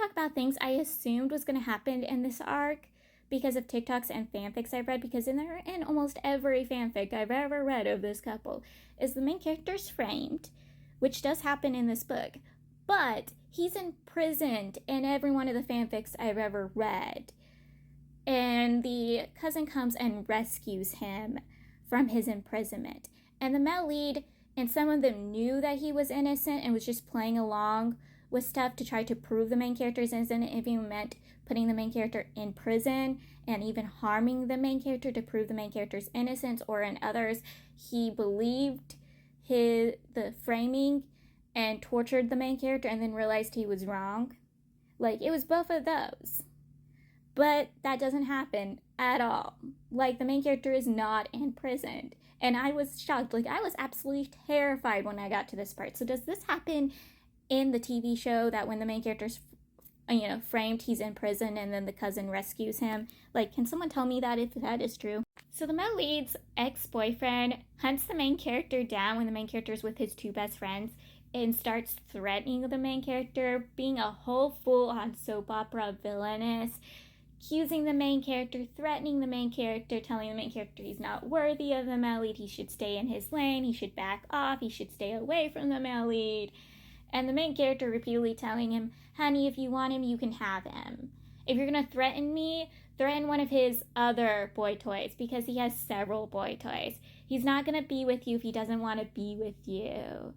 talk about things I assumed was going to happen in this arc because of TikToks and fanfics I've read, because in almost every fanfic I've ever read of this couple is the main character's framed, which does happen in this book, but he's imprisoned in every one of the fanfics I've ever read. And the cousin comes and rescues him from his imprisonment. And the male lead, and some of them knew that he was innocent and was just playing along with stuff to try to prove the main character is innocent, if it meant putting the main character in prison and even harming the main character to prove the main character's innocence, or in others, he believed the framing and tortured the main character and then realized he was wrong. Like, it was both of those. But that doesn't happen at all. Like, the main character is not imprisoned. And I was shocked. Like, I was absolutely terrified when I got to this part. So does this happen in the TV show, that when the main character's, framed, he's in prison and then the cousin rescues him? Like, can someone tell me that if that is true? So the male lead's ex-boyfriend hunts the main character down when the main character is with his two best friends and starts threatening the main character, being a whole full-on soap opera villainess, accusing the main character, threatening the main character, telling the main character he's not worthy of the male lead, he should stay in his lane, he should back off, he should stay away from the male lead. And the main character repeatedly telling him, honey, if you want him, you can have him. If you're going to threaten me, threaten one of his other boy toys, because he has several boy toys. He's not going to be with you if he doesn't want to be with you.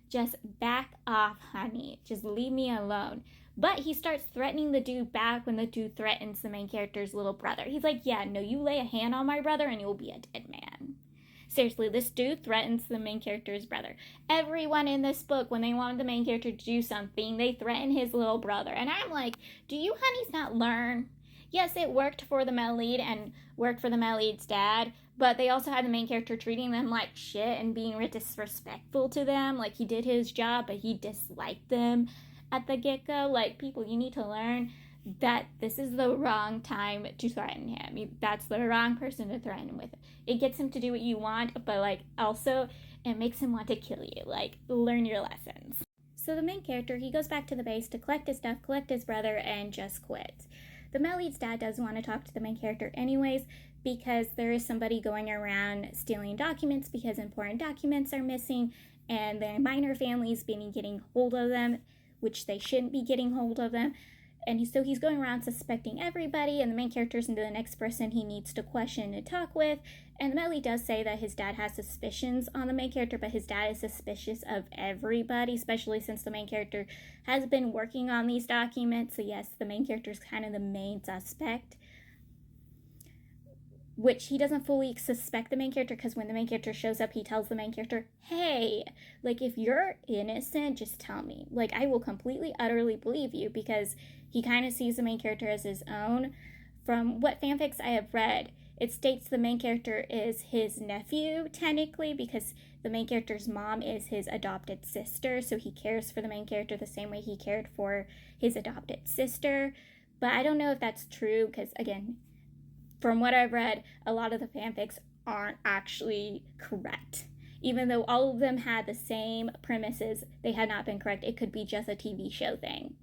Just back off, honey. Just leave me alone. But he starts threatening the dude back when the dude threatens the main character's little brother. He's like, yeah, no, you lay a hand on my brother and you'll be a dead man. Seriously, this dude threatens the main character's brother. Everyone in this book, when they wanted the main character to do something, they threaten his little brother. And I'm like, do you honeys not learn? Yes, it worked for the male lead and worked for the male lead's dad, but they also had the main character treating them like shit and being disrespectful to them. Like, he did his job, but he disliked them at the get-go. Like, people, you need to learn that this is the wrong time to threaten him. That's the wrong person to threaten with. It gets him to do what you want, but also it makes him want to kill you. Learn your lessons. So the main character, he goes back to the base to collect his stuff, collect his brother, and just quits. The male lead's dad does want to talk to the main character anyways, because there is somebody going around stealing documents because important documents are missing, and the minor families getting hold of them, which they shouldn't be getting hold of them. And he's going around suspecting everybody, and the main character is into the next person he needs to question and talk with. And the male lead does say that his dad has suspicions on the main character, but his dad is suspicious of everybody, especially since the main character has been working on these documents. So yes, the main character is kind of the main suspect, which he doesn't fully suspect the main character, because when the main character shows up, he tells the main character, hey, if you're innocent, just tell me. I will completely, utterly believe you, because he kind of sees the main character as his own. From what fanfics I have read, it states the main character is his nephew, technically, because the main character's mom is his adopted sister, so he cares for the main character the same way he cared for his adopted sister. But I don't know if that's true, because, again, from what I've read, a lot of the fanfics aren't actually correct. Even though all of them had the same premises, they had not been correct. It could be just a TV show thing.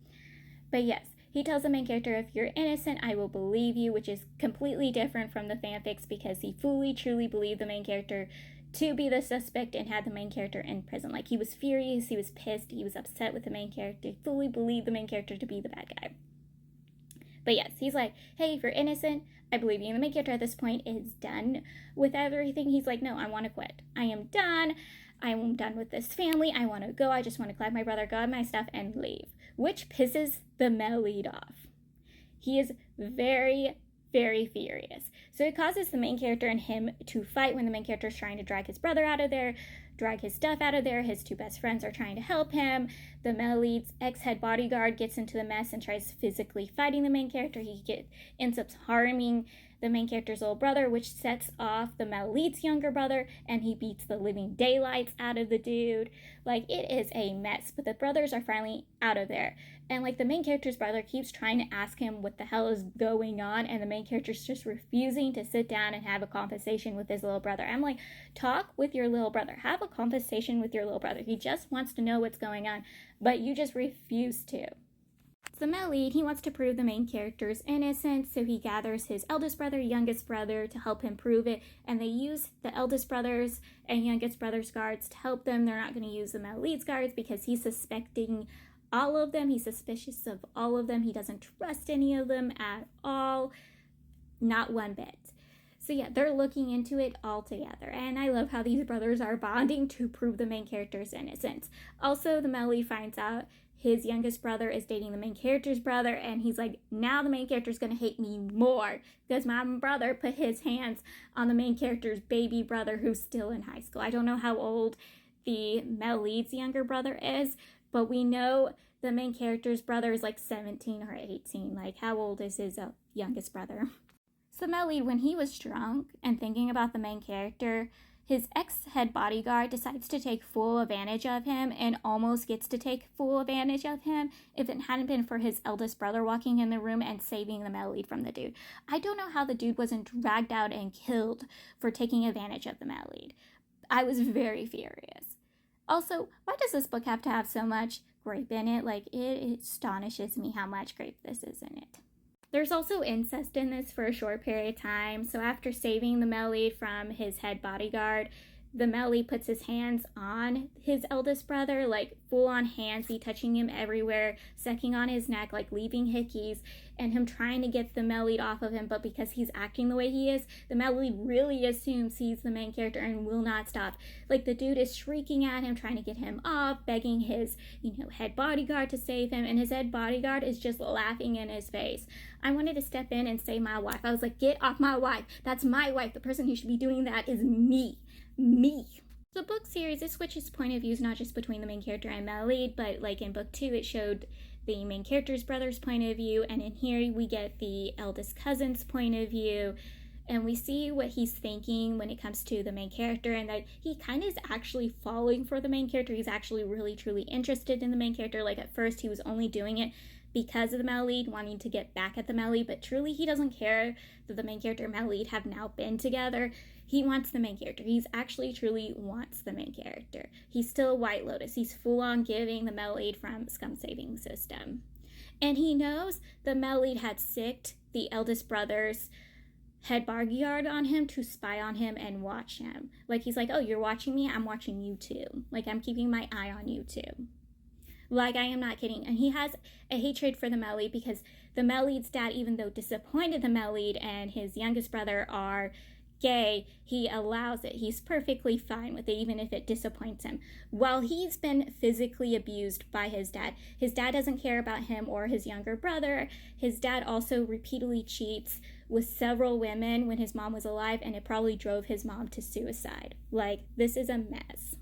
But yes, he tells the main character, if you're innocent, I will believe you, which is completely different from the fanfics, because he fully, truly believed the main character to be the suspect and had the main character in prison. He was furious, he was pissed, he was upset with the main character, he fully believed the main character to be the bad guy. But yes, he's like, hey, if you're innocent, I believe you. And the main character at this point is done with everything. He's like, no, I want to quit. I am done. I'm done with this family. I want to go. I just want to collect my brother, grab my stuff, and leave. Which pisses the male lead off. He is very, very furious. So it causes the main character and him to fight when the main character is trying to drag his brother out of there, drag his stuff out of there. His two best friends are trying to help him. The male lead's ex-head bodyguard gets into the mess and tries physically fighting the main character. He ends up harming the main character's little brother, which sets off the male lead's younger brother, and he beats the living daylights out of the dude. It is a mess, but the brothers are finally out of there. And the main character's brother keeps trying to ask him what the hell is going on, and the main character's just refusing to sit down and have a conversation with his little brother. I'm like, talk with your little brother. Have a conversation with your little brother. He just wants to know what's going on, but you just refuse to. the male lead, he wants to prove the main character's innocent, so he gathers his eldest brother, youngest brother to help him prove it, and they use the eldest brother's and youngest brother's guards to help them. They're not going to use the male lead's guards because he's suspecting all of them. He's suspicious of all of them. He doesn't trust any of them at all, not one bit. So yeah, they're looking into it all together, and I love how these brothers are bonding to prove the main character's innocence. Also, the male lead finds out his youngest brother is dating the main character's brother, and he's like, now the main character's gonna hate me more because my brother put his hands on the main character's baby brother who's still in high school. I don't know how old the male lead's younger brother is, but we know the main character's brother is like 17 or 18. Like, how old is his youngest brother? So the male lead, when he was drunk and thinking about the main character, his ex-head bodyguard decides to take full advantage of him and almost gets to take full advantage of him if it hadn't been for his eldest brother walking in the room and saving the male lead from the dude. I don't know how the dude wasn't dragged out and killed for taking advantage of the male lead. I was very furious. Also, why does this book have to have so much grape in it? Like, it astonishes me how much grape this is in it. There's also incest in this for a short period of time. So after saving the male lead from his head bodyguard, the male lead puts his hands on his eldest brother, like full on handsy, touching him everywhere, sucking on his neck, like leaving hickeys, and him trying to get the male lead off of him. But because he's acting the way he is, the male lead really assumes he's the main character and will not stop. Like, the dude is shrieking at him, trying to get him off, begging his, head bodyguard to save him, and his head bodyguard is just laughing in his face. I wanted to step in and save my wife. I was like, get off my wife. That's my wife. The person who should be doing that is me. The book series, it switches point of views not just between the main character and male lead, but like in book 2 it showed the main character's brother's point of view, and in here we get the eldest cousin's point of view, and we see what he's thinking when it comes to the main character, and that he kind of is actually falling for the main character. He's actually really truly interested in the main character. Like, at first he was only doing it because of the male lead, wanting to get back at the male lead, but truly he doesn't care that the main character and male lead have now been together. He wants the main character. He's actually truly wants the main character. He's still White Lotus. He's full on giving the male lead from Scum Saving System. And he knows the male lead had sicked the eldest brother's head bodyguard on him to spy on him and watch him. Like, he's like, oh, you're watching me? I'm watching you too. Like, I'm keeping my eye on you too. Like, I am not kidding. And he has a hatred for the male lead because the male lead's dad, even though disappointed the male lead and his youngest brother are gay, he allows it. He's perfectly fine with it, even if it disappoints him. While he's been physically abused by his dad doesn't care about him or his younger brother. His dad also repeatedly cheats with several women when his mom was alive, and it probably drove his mom to suicide. Like, this is a mess.